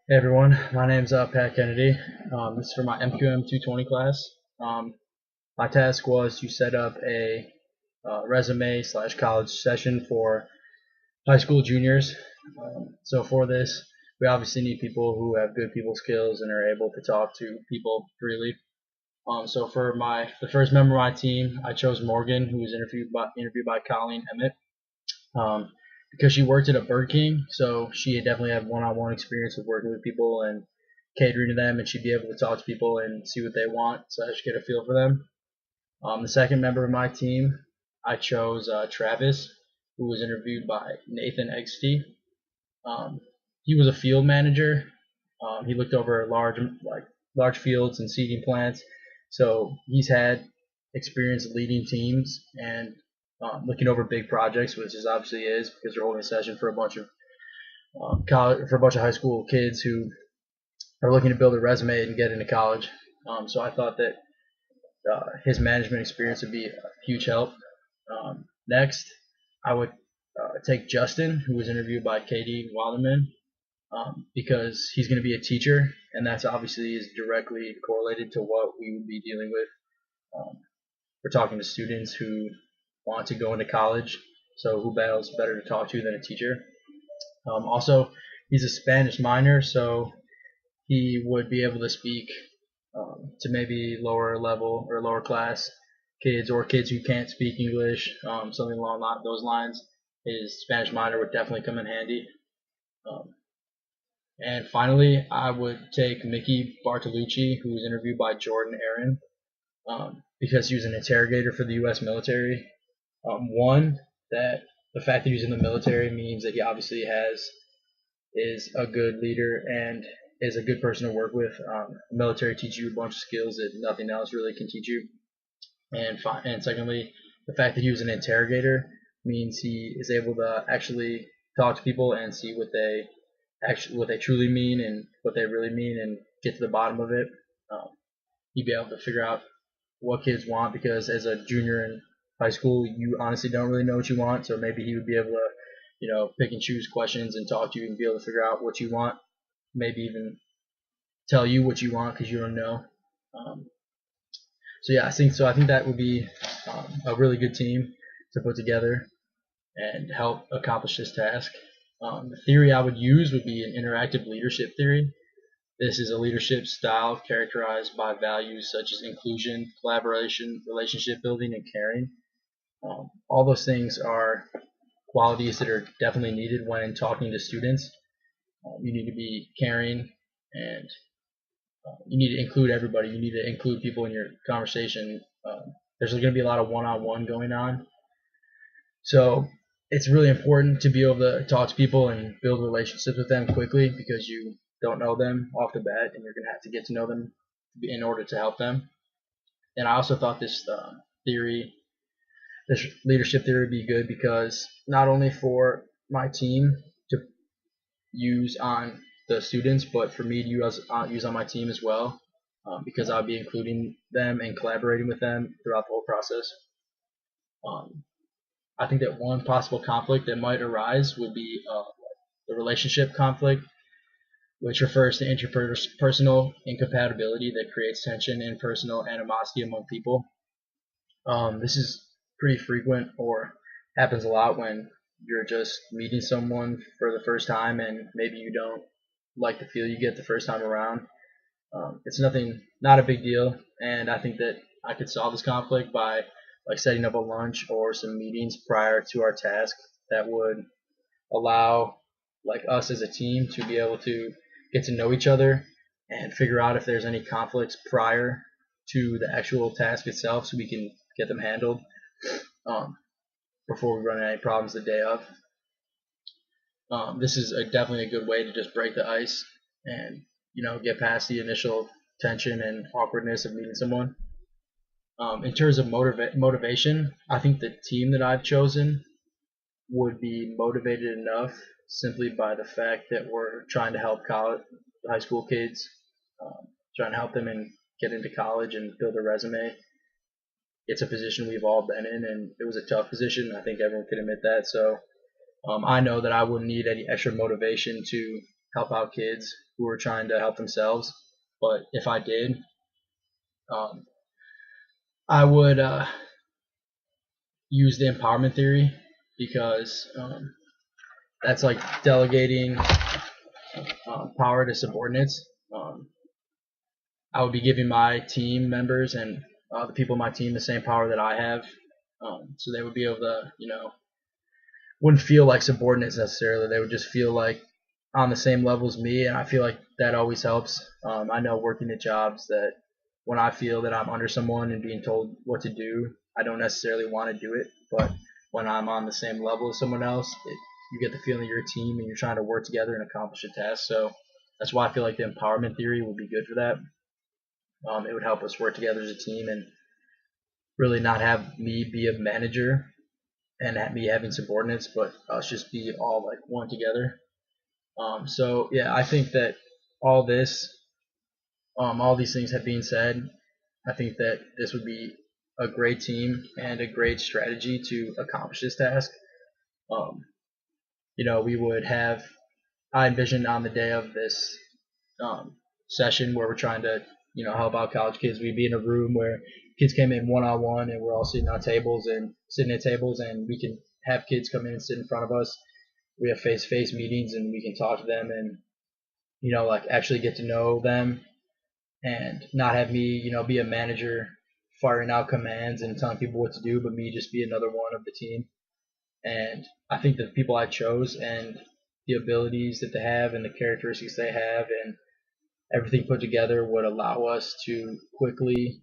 Hey everyone, my name's Pat Kennedy. This is for my MQM 220 class. My task was to set up a resume slash college session for high school juniors. So for this, we obviously need people who have good people skills and are able to talk to people freely. So for the first member of my team, I chose Morgan, who was interviewed by Colleen Emmett. Um, because she worked at a Burger King, so she had definitely had one-on-one experience with working with people and catering to them, and she'd be able to talk to people and see what they want, so I should get a feel for them. The second member of my team, I chose Travis, who was interviewed by Nathan XT. He was a field manager. He looked over large fields and seeding plants, so he's had experience leading teams and looking over big projects, which is obviously is because they're holding a session for a bunch of high school kids who are looking to build a resume and get into college. So I thought that his management experience would be a huge help. Next, I would take Justin, who was interviewed by Katie Wilderman, because he's going to be a teacher, and that's obviously is directly correlated to what we would be dealing with. We're talking to students who want to go into college, so who else better to talk to than a teacher? Also, he's a Spanish minor, so he would be able to speak to maybe lower level or lower class kids or kids who can't speak English, something along those lines. His Spanish minor would definitely come in handy. Um, and finally, I would take Mickey Bartolucci, who was interviewed by Jordan Aaron, because he was an interrogator for the U.S. military. One, that the fact that he's in the military means that he obviously is a good leader and is a good person to work with. The military teaches you a bunch of skills that nothing else really can teach you. And secondly, the fact that he was an interrogator means he is able to actually talk to people and see what they truly mean and what they really mean and get to the bottom of it. He'd be able to figure out what kids want, because as a junior in high school, you honestly don't really know what you want. So maybe he would be able to, pick and choose questions and talk to you and be able to figure out what you want. Maybe even tell you what you want because you don't know. Um, so yeah, I think so. I think that would be a really good team to put together and help accomplish this task. The theory I would use would be an interactive leadership theory. This is a leadership style characterized by values such as inclusion, collaboration, relationship building, and caring. All those things are qualities that are definitely needed when talking to students. You need to be caring, and you need to include everybody. You need to include people in your conversation. There's going to be a lot of one-on-one going on, so it's really important to be able to talk to people and build relationships with them quickly, because you don't know them off the bat, and you're going to have to get to know them in order to help them. And I also thought this leadership theory would be good because not only for my team to use on the students, but for me to use on my team as well, because I'll be including them and collaborating with them throughout the whole process. I think that one possible conflict that might arise would be the relationship conflict, which refers to interpersonal incompatibility that creates tension and personal animosity among people. This is pretty frequent, or happens a lot when you're just meeting someone for the first time and maybe you don't like the feel you get the first time around. It's not a big deal, and I think that I could solve this conflict by setting up a lunch or some meetings prior to our task that would allow us as a team to be able to get to know each other and figure out if there's any conflicts prior to the actual task itself, so we can get them handled before we run into any problems the day of. This is definitely a good way to just break the ice and get past the initial tension and awkwardness of meeting someone. In terms of motivation, I think the team that I've chosen would be motivated enough simply by the fact that we're trying to help high school kids, trying to help them and get into college and build a resume. It's a position we've all been in, and it was a tough position. I think everyone could admit that. So I know that I wouldn't need any extra motivation to help out kids who are trying to help themselves. But if I did, um, I would use the empowerment theory because that's like delegating power to subordinates. I would be giving my team members and the people on my team the same power that I have, so they would be able to, wouldn't feel like subordinates necessarily. They would just feel like on the same level as me, and I feel like that always helps. I know working at jobs that when I feel that I'm under someone and being told what to do, I don't necessarily want to do it, but when I'm on the same level as someone else, you get the feeling you're a team and you're trying to work together and accomplish a task. So that's why I feel like the empowerment theory would be good for that. It would help us work together as a team and really not have me be a manager and me having subordinates, but us just be all like one together. So yeah, I think that all this, all these things have been said, I think that this would be a great team and a great strategy to accomplish this task. Um, we would have, I envision on the day of this um, session where we're trying to, help out college kids, we'd be in a room where kids came in one on one and we're all sitting at tables and we can have kids come in and sit in front of us. We have face to face meetings and we can talk to them and, like actually get to know them and not have me, be a manager firing out commands and telling people what to do, but me just be another one of the team. And I think the people I chose and the abilities that they have and the characteristics they have and everything put together would allow us to quickly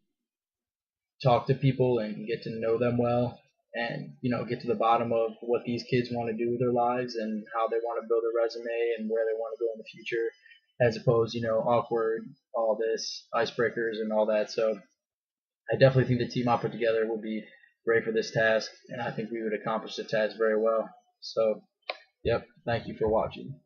talk to people and get to know them well and get to the bottom of what these kids want to do with their lives and how they want to build a resume and where they want to go in the future, as opposed awkward, all this icebreakers and all that. So I definitely think the team I put together will be great for this task, and I think we would accomplish the task very well. So yep, thank you for watching.